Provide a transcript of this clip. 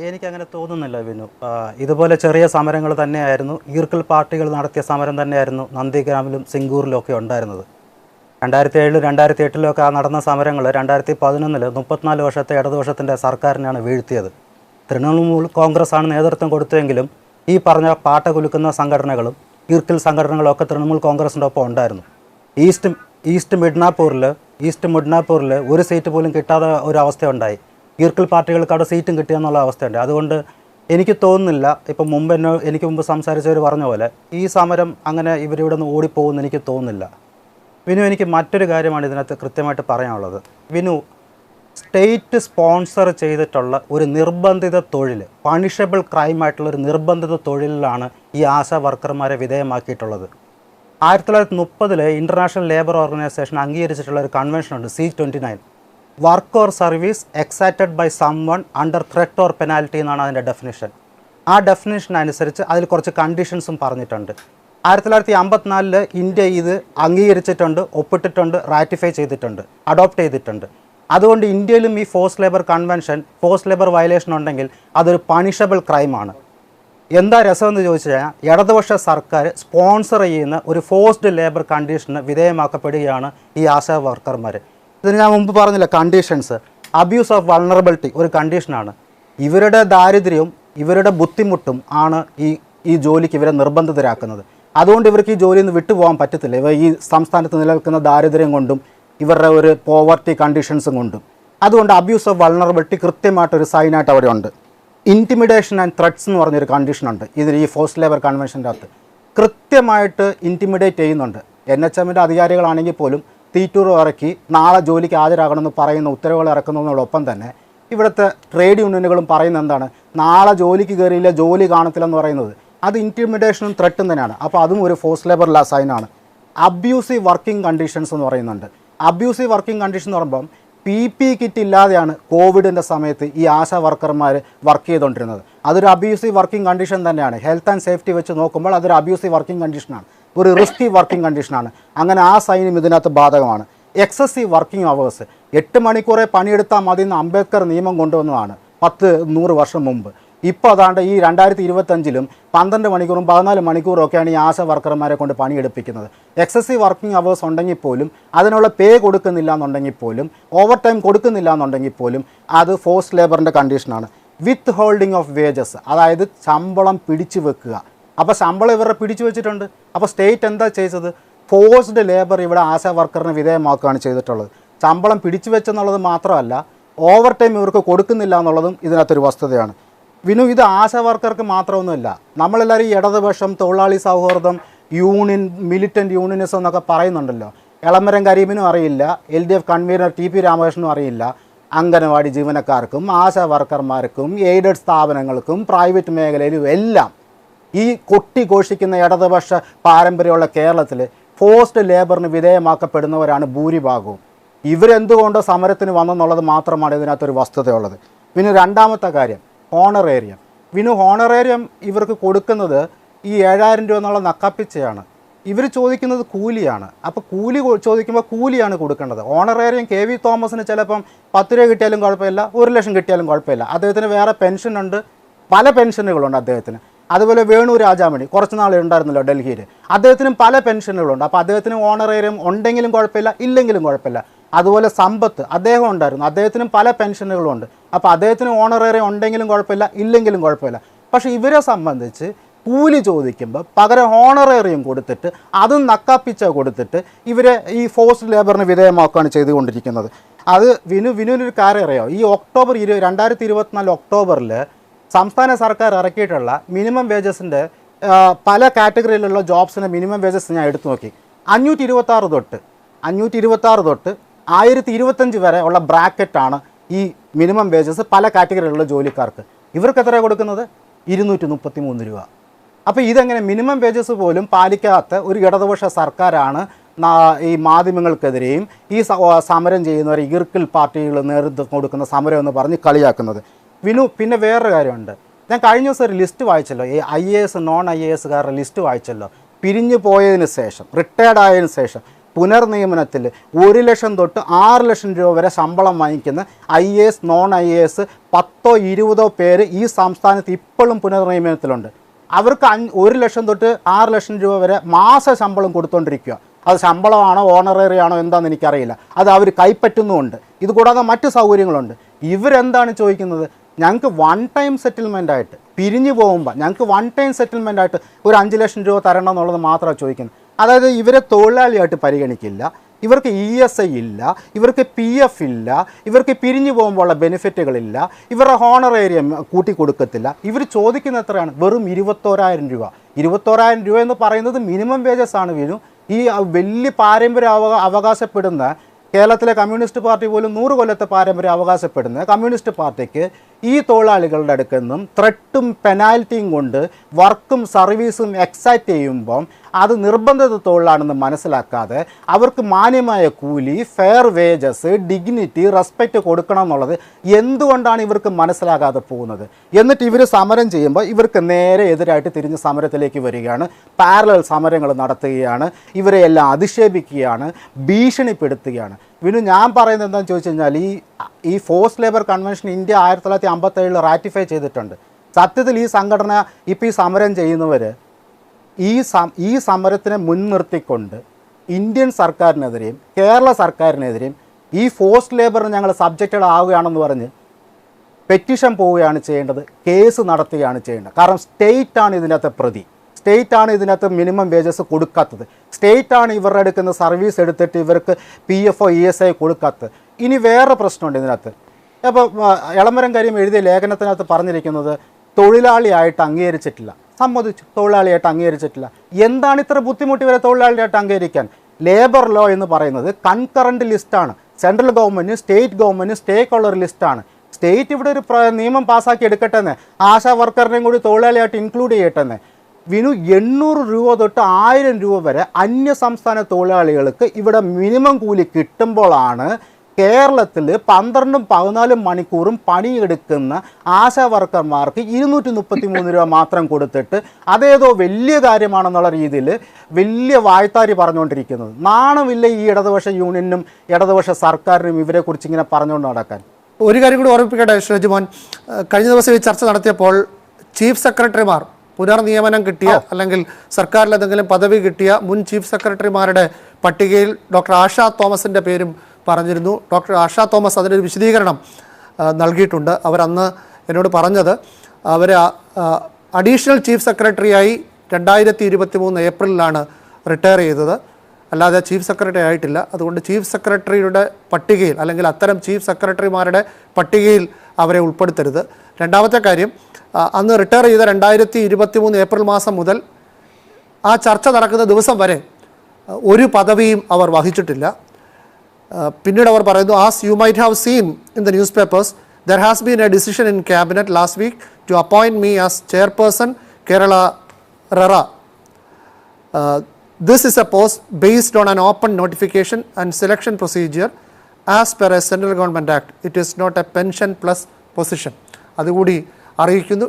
എനിക്കങ്ങനെ തോന്നുന്നില്ല വിനു. ഇതുപോലെ ചെറിയ സമരങ്ങൾ തന്നെയായിരുന്നു, ഈർക്കിൽ പാർട്ടികൾ നടത്തിയ സമരം തന്നെയായിരുന്നു നന്ദിഗ്രാമിലും സിംഗൂറിലും ഒക്കെ ഉണ്ടായിരുന്നത്. 2007 2008 ആ നടന്ന സമരങ്ങൾ 2011 34 വർഷത്തെ ഇടതുപക്ഷത്തിൻ്റെ സർക്കാരിനാണ് വീഴ്ത്തിയത്. തൃണമൂൽ കോൺഗ്രസ് ആണ് നേതൃത്വം കൊടുത്തെങ്കിലും ഈ പറഞ്ഞ പാട്ട കുലുക്കുന്ന സംഘടനകളും ഈർക്കിൽ സംഘടനകളും ഒക്കെ തൃണമൂൽ കോൺഗ്രസിൻ്റെ ഒപ്പം ഉണ്ടായിരുന്നു. ഈസ്റ്റ് മിഡ്നാപ്പൂരിൽ ഒരു സീറ്റ് പോലും കിട്ടാതെ ഒരു അവസ്ഥയുണ്ടായി. ഈർക്കിൽ പാർട്ടികൾക്ക് അവിടെ സീറ്റും കിട്ടിയെന്നുള്ള അവസ്ഥയുണ്ട്. അതുകൊണ്ട് എനിക്ക് തോന്നുന്നില്ല, ഇപ്പം എനിക്ക് മുമ്പ് സംസാരിച്ചവർ പറഞ്ഞ പോലെ ഈ സമരം അങ്ങനെ ഇവരിവിടെ നിന്ന് ഓടിപ്പോകുമെന്ന് എനിക്ക് തോന്നുന്നില്ല. വിനു, എനിക്ക് മറ്റൊരു കാര്യമാണ് ഇതിനകത്ത് കൃത്യമായിട്ട് പറയാനുള്ളത്. വിനു, സ്റ്റേറ്റ് സ്പോൺസർ ചെയ്തിട്ടുള്ള ഒരു നിർബന്ധിത തൊഴിൽ, പണിഷബിൾ ക്രൈമായിട്ടുള്ളൊരു നിർബന്ധിത തൊഴിലിലാണ് ഈ ആശാ വർക്കർമാരെ വിധേയമാക്കിയിട്ടുള്ളത്. 1930 ഇൻ്റർനാഷണൽ ലേബർ ഓർഗനൈസേഷൻ അംഗീകരിച്ചിട്ടുള്ള ഒരു കൺവെൻഷനുണ്ട്, C29. Work or service exacted by someone under threat or penalty എന്നാണ് അതിൻ്റെ ഡെഫിനിഷൻ. ആ ഡെഫിനിഷൻ അനുസരിച്ച് അതിൽ കുറച്ച് കണ്ടീഷൻസും പറഞ്ഞിട്ടുണ്ട്. 1954 ഇന്ത്യ ഇത് അംഗീകരിച്ചിട്ടുണ്ട്, ഒപ്പിട്ടിട്ടുണ്ട്, റാറ്റിഫൈ ചെയ്തിട്ടുണ്ട്, അഡോപ്റ്റ് ചെയ്തിട്ടുണ്ട്. അതുകൊണ്ട് ഇന്ത്യയിലും ഈ force labour convention, force labour violation ഉണ്ടെങ്കിൽ അതൊരു പണിഷബിൾ ക്രൈമാണ്. എന്താ രസമെന്ന് ചോദിച്ചു കഴിഞ്ഞാൽ, ഇടതുപക്ഷ സർക്കാർ സ്പോൺസർ ചെയ്യുന്ന ഒരു ഫോഴ്സ്ഡ് ലേബർ കണ്ടീഷന് വിധേയമാക്കപ്പെടുകയാണ് ഈ ആശാ വർക്കർമാർ. ഇതിന് ഞാൻ മുമ്പ് പറഞ്ഞില്ല കണ്ടീഷൻസ്. അബ്യൂസ് ഓഫ് വൾണറബിലിറ്റി ഒരു കണ്ടീഷനാണ്. ഇവരുടെ ദാരിദ്ര്യവും ഇവരുടെ ബുദ്ധിമുട്ടും ആണ് ഈ ജോലിക്ക് ഇവരെ നിർബന്ധിതരാക്കുന്നത്. അതുകൊണ്ട് ഇവർക്ക് ഈ ജോലിയിൽ നിന്ന് വിട്ടുപോകാൻ പറ്റത്തില്ല. ഇവ ഈ സംസ്ഥാനത്ത് നിലനിൽക്കുന്ന ദാരിദ്ര്യം കൊണ്ടും ഇവരുടെ ഒരു പോവർട്ടി കണ്ടീഷൻസും കൊണ്ടും. അതുകൊണ്ട് അബ്യൂസ് ഓഫ് വൾണറബിലിറ്റി കൃത്യമായിട്ടൊരു സൈനായിട്ട് അവിടെ ഉണ്ട്. ഇൻറ്റിമിഡേഷൻ ആൻഡ് ത്രെറ്റ്സ് എന്ന് പറഞ്ഞൊരു കണ്ടീഷനുണ്ട് ഇതിൽ, ഈ ഫോഴ്സ് ലേബർ കൺവെൻഷൻ്റെ അകത്ത് കൃത്യമായിട്ട് ഇൻറ്റിമിഡേറ്റ് ചെയ്യുന്നുണ്ട്. NHMൻ്റെ അധികാരികളാണെങ്കിൽ പോലും തീറ്റൂർ ഇറക്കി നാളെ ജോലിക്ക് ഹാജരാകണമെന്ന് പറയുന്ന ഉത്തരവുകൾ ഇറക്കുന്നതിനോടൊപ്പം തന്നെ ഇവിടുത്തെ ട്രേഡ് യൂണിയനുകളും പറയുന്നത് എന്താണ്, നാളെ ജോലിക്ക് കയറിയില്ല ജോലി കാണത്തില്ലെന്ന് പറയുന്നത്. അത് ഇൻറ്റിമിഡേഷനും ത്രെട്ടും തന്നെയാണ്. അപ്പോൾ അതും ഒരു ഫോഴ്സ് ലേബർ ലാ സൈനാണ്. അബ്യൂസീവ് വർക്കിംഗ് കണ്ടീഷൻസ് എന്ന് പറയുന്നുണ്ട്. അബ്യൂസീവ് വർക്കിംഗ് കണ്ടീഷൻ എന്ന് പറയുമ്പം PP കിറ്റ് ഇല്ലാതെയാണ് കോവിഡിൻ്റെ സമയത്ത് ഈ ആശാ വർക്കർമാർ വർക്ക് ചെയ്തുകൊണ്ടിരുന്നത്. അതൊരു അബ്യൂസീവ് വർക്കിംഗ് കണ്ടീഷൻ തന്നെയാണ്. ഹെൽത്ത് ആൻഡ് സേഫ്റ്റി വെച്ച് നോക്കുമ്പോൾ അതൊരു അബ്യൂസീവ് വർക്കിംഗ് കണ്ടീഷനാണ്, ഒരു റിസ്കി വർക്കിംഗ് കണ്ടീഷനാണ്. അങ്ങനെ ആ സൈനും ഇതിനകത്ത് ബാധകമാണ്. എക്സസീവ് വർക്കിംഗ് അവേഴ്സ്, 8 മണിക്കൂറെ പണിയെടുത്താൽ മതി എന്ന് അംബേദ്കർ നിയമം കൊണ്ടുവന്നതാണ് 100 വർഷം മുമ്പ്. ഇപ്പോൾ അതാണ്ട് ഈ 2025 12 മണിക്കൂറും 14 മണിക്കൂറും ഒക്കെയാണ് ഈ ആശാ വർക്കർമാരെ കൊണ്ട് പണിയെടുപ്പിക്കുന്നത്. എക്സസീവ് വർക്കിംഗ് അവേഴ്സ് ഉണ്ടെങ്കിൽ പോലും, അതിനുള്ള പേ കൊടുക്കുന്നില്ല എന്നുണ്ടെങ്കിൽ പോലും, ഓവർ ടൈം കൊടുക്കുന്നില്ല എന്നുണ്ടെങ്കിൽ പോലും അത് ഫോഴ്സ് ലേബറിൻ്റെ കണ്ടീഷനാണ്. വിത്ത് ഹോൾഡിംഗ് ഓഫ് വേജസ്, അതായത് ശമ്പളം പിടിച്ചു വെക്കുക. അപ്പോൾ ശമ്പളം ഇവരുടെ പിടിച്ചു വെച്ചിട്ടുണ്ട്. അപ്പോൾ സ്റ്റേറ്റ് എന്താ ചെയ്തത്? ഫോഴ്സ്ഡ് ലേബർ ഇവിടെ ആശാ വർക്കറിന് വിധേയമാക്കുകയാണ് ചെയ്തിട്ടുള്ളത്. ശമ്പളം പിടിച്ചു വെച്ചെന്നുള്ളത് മാത്രമല്ല, ഓവർ ടൈം ഇവർക്ക് കൊടുക്കുന്നില്ല എന്നുള്ളതും ഇതിനകത്തൊരു വസ്തുതയാണ്. വിനു, ഇത് ആശാ വർക്കർക്ക് മാത്രമൊന്നുമില്ല. നമ്മളെല്ലാവരും ഈ ഇടതുപക്ഷം, തൊഴിലാളി സൗഹാർദ്ദം, യൂണിയൻ, മിലിറ്റൻറ്റ് യൂണിയനിസം എന്നൊക്കെ പറയുന്നുണ്ടല്ലോ. എളമരം കരീമിനും അറിയില്ല, LDF കൺവീനർ TP രാമകൃഷ്ണനും അറിയില്ല. അംഗനവാടി ജീവനക്കാർക്കും ആശാ വർക്കർമാർക്കും എയ്ഡഡ് സ്ഥാപനങ്ങൾക്കും പ്രൈവറ്റ് മേഖലയിലും എല്ലാം ഈ കൊട്ടിഘോഷിക്കുന്ന ഇടതുപക്ഷ പാരമ്പര്യമുള്ള കേരളത്തിൽ ഫോഴ്സ്ഡ് ലേബറിന് വിധേയമാക്കപ്പെടുന്നവരാണ് ഭൂരിഭാഗവും. ഇവരെന്തുകൊണ്ടോ സമരത്തിന് വന്നെന്നുള്ളത് മാത്രമാണ് ഇതിനകത്തൊരു വസ്തുതയുള്ളത്. പിന്നെ രണ്ടാമത്തെ കാര്യം ഹോണറേറിയം. ഹോണറേറിയം ഇവർക്ക് കൊടുക്കുന്നത് ഈ 7000 രൂപ എന്നുള്ള നക്കാപ്പിച്ചയാണ്. ഇവർ ചോദിക്കുന്നത് കൂലിയാണ്. അപ്പോൾ കൂലി ചോദിക്കുമ്പോൾ കൂലിയാണ് കൊടുക്കേണ്ടത്. ഹോണറേറിയം KV തോമസിന് ചിലപ്പം 10 രൂപ കിട്ടിയാലും കുഴപ്പമില്ല, 1 ലക്ഷം കിട്ടിയാലും കുഴപ്പമില്ല. അദ്ദേഹത്തിന് വേറെ പെൻഷനുണ്ട്, പല പെൻഷനുകളുണ്ട് അദ്ദേഹത്തിന്. അതുപോലെ വേണു രാജാമണി കുറച്ച് നാൾ ഉണ്ടായിരുന്നല്ലോ ഡൽഹിയിൽ, അദ്ദേഹത്തിനും പല പെൻഷനുകളുണ്ട്. അപ്പോൾ അദ്ദേഹത്തിന് ഹോണറേറിയം ഉണ്ടെങ്കിലും കുഴപ്പമില്ല, ഇല്ലെങ്കിലും കുഴപ്പമില്ല. അതുപോലെ സമ്പത്ത് അദ്ദേഹം ഉണ്ടായിരുന്നു, അദ്ദേഹത്തിനും പല പെൻഷനുകളുണ്ട്. അപ്പോൾ അദ്ദേഹത്തിന് ഹോണറേറിയം ഉണ്ടെങ്കിലും കുഴപ്പമില്ല, ഇല്ലെങ്കിലും കുഴപ്പമില്ല. പക്ഷേ ഇവരെ സംബന്ധിച്ച് കൂലി ചോദിക്കുമ്പോൾ പകരം ഹോണറേറിയം കൊടുത്തിട്ട് അതും നക്കാപ്പിച്ച കൊടുത്തിട്ട് ഇവരെ ഈ ഫോഴ്സ്ഡ് ലേബറിന് വിധേയമാക്കുകയാണ് ചെയ്തുകൊണ്ടിരിക്കുന്നത്. അത് വിനുവിനൊരു കാര്യം അറിയാമോ? ഈ 2024 ഒക്ടോബറിൽ സംസ്ഥാന സർക്കാർ ഇറക്കിയിട്ടുള്ള മിനിമം വേജസിൻ്റെ പല കാറ്റഗറിയിലുള്ള ജോബ്സിൻ്റെ മിനിമം വേജസ് ഞാൻ എടുത്തു നോക്കി. 526 തൊട്ട് 1025 വരെ ഉള്ള ബ്രാക്കറ്റാണ് ഈ മിനിമം വേജസ് പല കാറ്റഗറിയിലുള്ള ജോലിക്കാർക്ക്. ഇവർക്ക് എത്ര കൊടുക്കുന്നത്? 233 രൂപ. അപ്പോൾ ഇതെങ്ങനെ മിനിമം വേജസ് പോലും പാലിക്കാത്ത ഒരു ഇടതുപക്ഷ സർക്കാരാണ് ഈ മാധ്യമങ്ങൾക്കെതിരെയും ഈ സമരം ചെയ്യുന്നവർ ഈർക്കിൽ പാർട്ടികൾ നേതൃത്വം കൊടുക്കുന്ന സമരം എന്ന് പറഞ്ഞ് കളിയാക്കുന്നത്. പിന്നെ വേറൊരു കാര്യമുണ്ട്. ഞാൻ കഴിഞ്ഞ ദിവസം ഒരു ലിസ്റ്റ് വായിച്ചല്ലോ, ഈ IAS നോൺ IASകാരുടെ ലിസ്റ്റ് വായിച്ചല്ലോ. പിരിഞ്ഞു പോയതിന് ശേഷം, റിട്ടയർഡ് ആയതിനു ശേഷം പുനർനിയമനത്തിൽ 1 ലക്ഷം തൊട്ട് 6 ലക്ഷം രൂപ വരെ ശമ്പളം വാങ്ങിക്കുന്ന IAS നോൺ IAS 10-20 പേര് ഈ സംസ്ഥാനത്ത് ഇപ്പോഴും പുനർനിയമനത്തിലുണ്ട്. അവർക്ക് 1 ലക്ഷം തൊട്ട് 6 ലക്ഷം രൂപ വരെ മാസ ശമ്പളം കൊടുത്തുകൊണ്ടിരിക്കുക. അത് ശമ്പളമാണോ ഓണററി ആണോ എന്താണെന്ന് എനിക്കറിയില്ല. അത് അവർ കൈപ്പറ്റുന്നുമുണ്ട്. ഇതുകൂടാതെ മറ്റ് സൗകര്യങ്ങളുണ്ട്. ഇവരെന്താണ് ചോദിക്കുന്നത്? ഞങ്ങൾക്ക് 1 ടൈം സെറ്റിൽമെൻ്റ് ആയിട്ട് പിരിഞ്ഞു പോകുമ്പോൾ ഞങ്ങൾക്ക് 1 ടൈം സെറ്റിൽമെൻ്റ് ആയിട്ട് ഒരു 5 ലക്ഷം രൂപ തരണം എന്നുള്ളത് മാത്രമാണ് ചോദിക്കുന്നത്. അതായത് ഇവരെ തൊഴിലാളിയായിട്ട് പരിഗണിക്കില്ല, ഇവർക്ക് ESI ഇല്ല, ഇവർക്ക് PF ഇല്ല, ഇവർക്ക് പിരിഞ്ഞു പോകുമ്പോഴുള്ള ബെനിഫിറ്റുകളില്ല, ഇവരുടെ ഹോണറേറിയം കൂട്ടി കൊടുക്കത്തില്ല. ഇവർ ചോദിക്കുന്ന എത്രയാണ്? വെറും 21,000 രൂപ. 21,000 രൂപ എന്ന് പറയുന്നത് മിനിമം വേജസ് ആണ്. വീണു ഈ വലിയ പാരമ്പര്യ അവകാശപ്പെടുന്ന കേരളത്തിലെ കമ്മ്യൂണിസ്റ്റ് പാർട്ടി പോലും 100 കൊല്ലത്തെ പാരമ്പര്യം അവകാശപ്പെടുന്ന കമ്മ്യൂണിസ്റ്റ് പാർട്ടിക്ക് ഈ തൊഴിലാളികളുടെ അടുക്കൽ നിന്നും ത്രെട്ടും പെനാൽറ്റിയും കൊണ്ട് വർക്കും സർവീസും എക്സൈറ്റ് ചെയ്യുമ്പം അത് നിർബന്ധിത തൊഴിലാണെന്ന് മനസ്സിലാക്കാതെ അവർക്ക് മാന്യമായ കൂലി, ഫെയർ വേജസ്, ഡിഗ്നിറ്റി, റെസ്പെക്റ്റ് കൊടുക്കണം എന്നുള്ളത് എന്തുകൊണ്ടാണ് ഇവർക്ക് മനസ്സിലാകാതെ പോകുന്നത്? എന്നിട്ട് ഇവർ സമരം ചെയ്യുമ്പോൾ ഇവർക്ക് നേരെ എതിരായിട്ട് തിരിഞ്ഞ് സമരത്തിലേക്ക് വരികയാണ്, പാരലൽ സമരങ്ങൾ നടത്തുകയാണ്, ഇവരെ എല്ലാം അധിക്ഷേപിക്കുകയാണ്, ഭീഷണിപ്പെടുത്തുകയാണ്. വീണ്ടും ഞാൻ പറയുന്നത് എന്താണെന്ന് ചോദിച്ചു കഴിഞ്ഞാൽ ഈ force labour convention India 1957 ratify ചെയ്തിട്ടുണ്ട്. സത്യത്തിൽ ഈ സംഘടന ഇപ്പോൾ ഈ സമരം ചെയ്യുന്നവർ ഈ സമരത്തിനെ മുൻനിർത്തിക്കൊണ്ട് ഇന്ത്യൻ സർക്കാരിനെതിരെയും കേരള സർക്കാരിനെതിരെയും ഈ ഫോഴ്സ് ലേബറിന് ഞങ്ങൾ സബ്ജക്റ്റഡ് ആവുകയാണെന്ന് പറഞ്ഞ് പെറ്റീഷൻ പോവുകയാണ് ചെയ്യേണ്ടത്, കേസ് നടത്തുകയാണ് ചെയ്യേണ്ടത്. കാരണം സ്റ്റേറ്റാണ് ഇതിനകത്ത് പ്രതി, സ്റ്റേറ്റാണ് ഇതിനകത്ത് മിനിമം വേജസ് കൊടുക്കാത്തത്, സ്റ്റേറ്റാണ് ഇവരുടെ എടുക്കുന്ന സർവീസ് എടുത്തിട്ട് ഇവർക്ക് PF ESI കൊടുക്കാത്തത്. ഇനി വേറെ പ്രശ്നമുണ്ട് ഇതിനകത്ത്. അപ്പോൾ എളമരം കരീം എഴുതിയ ലേഖനത്തിനകത്ത് പറഞ്ഞിരിക്കുന്നത് തൊഴിലാളിയായിട്ട് അംഗീകരിച്ചിട്ടില്ല. സമ്മതിച്ചു, തൊഴിലാളിയായിട്ട് അംഗീകരിച്ചിട്ടില്ല. എന്താണ് ഇത്ര ബുദ്ധിമുട്ട് ഇവരെ തൊഴിലാളിയായിട്ട് അംഗീകരിക്കാൻ? ലേബർ ലോ എന്ന് പറയുന്നത് കൺകറൻറ്റ് ലിസ്റ്റാണ്. സെൻട്രൽ ഗവൺമെൻറ് സ്റ്റേറ്റ് ഗവൺമെൻറ് സ്റ്റേക്കുള്ള ഒരു ലിസ്റ്റാണ്. സ്റ്റേറ്റ് ഇവിടെ ഒരു നിയമം പാസ്സാക്കി എടുക്കട്ടെന്ന്, ആശാ വർക്കറിനെയും കൂടി തൊഴിലാളിയായിട്ട് ഇൻക്ലൂഡ് ചെയ്യട്ടെന്ന്. വിനു 800 രൂപ തൊട്ട് 1000 രൂപ വരെ അന്യ സംസ്ഥാന തൊഴിലാളികൾക്ക് ഇവിടെ മിനിമം കൂലി കിട്ടുമ്പോഴാണ് കേരളത്തിൽ 12-14 മണിക്കൂറും പണിയെടുക്കുന്ന ആശാ വർക്കർമാർക്ക് 233 രൂപ മാത്രം കൊടുത്തിട്ട് അതേതോ വലിയ കാര്യമാണെന്നുള്ള രീതിയിൽ വലിയ വായ്ത്താരി പറഞ്ഞുകൊണ്ടിരിക്കുന്നത്. നാണമില്ല ഈ ഇടതുപക്ഷ യൂണിയനും ഇടതുപക്ഷ സർക്കാരിനും ഇവരെക്കുറിച്ച് ഇങ്ങനെ പറഞ്ഞുകൊണ്ട് നടക്കാൻ? ഒരു കാര്യം കൂടി ഓർമ്മിപ്പിക്കട്ടെ ഷജുമോൻ, കഴിഞ്ഞ ദിവസം ഈ ചർച്ച നടത്തിയപ്പോൾ ചീഫ് സെക്രട്ടറിമാർ, പുനർനിയമനം കിട്ടിയ അല്ലെങ്കിൽ സർക്കാരിൽ എന്തെങ്കിലും പദവി കിട്ടിയ മുൻ ചീഫ് സെക്രട്ടറിമാരുടെ പട്ടികയിൽ ഡോക്ടർ ആശാ തോമസിൻ്റെ പേരും പറഞ്ഞിരുന്നു. ഡോക്ടർ ആശാ തോമസ് അതിനൊരു വിശദീകരണം നൽകിയിട്ടുണ്ട്. അവരന്ന് എന്നോട് പറഞ്ഞത് അവർ അഡീഷണൽ ചീഫ് സെക്രട്ടറിയായി 2023 ഏപ്രിലിലാണ് റിട്ടയർ ചെയ്തത്, അല്ലാതെ ചീഫ് സെക്രട്ടറി ആയിട്ടില്ല. അതുകൊണ്ട് ചീഫ് സെക്രട്ടറിയുടെ പട്ടികയിൽ അല്ലെങ്കിൽ അത്തരം ചീഫ് സെക്രട്ടറിമാരുടെ പട്ടികയിൽ അവരെ ഉൾപ്പെടുത്തരുത്. രണ്ടാമത്തെ കാര്യം, അന്ന് റിട്ടയർ ചെയ്ത 2023 ഏപ്രിൽ മാസം മുതൽ ആ ചർച്ച നടക്കുന്ന ദിവസം വരെ ഒരു പദവിയും അവർ വഹിച്ചിട്ടില്ല. പിന്നീട് അവർ പറയുന്നു, as you might have seen in the newspapers, there has been a decision in cabinet last week to appoint me as chairperson Kerala RERA. This is a post based on an open notification and selection procedure as per a Central Government Act. It is not a pension plus position. അതുകൂടി അറിയിക്കുന്നു.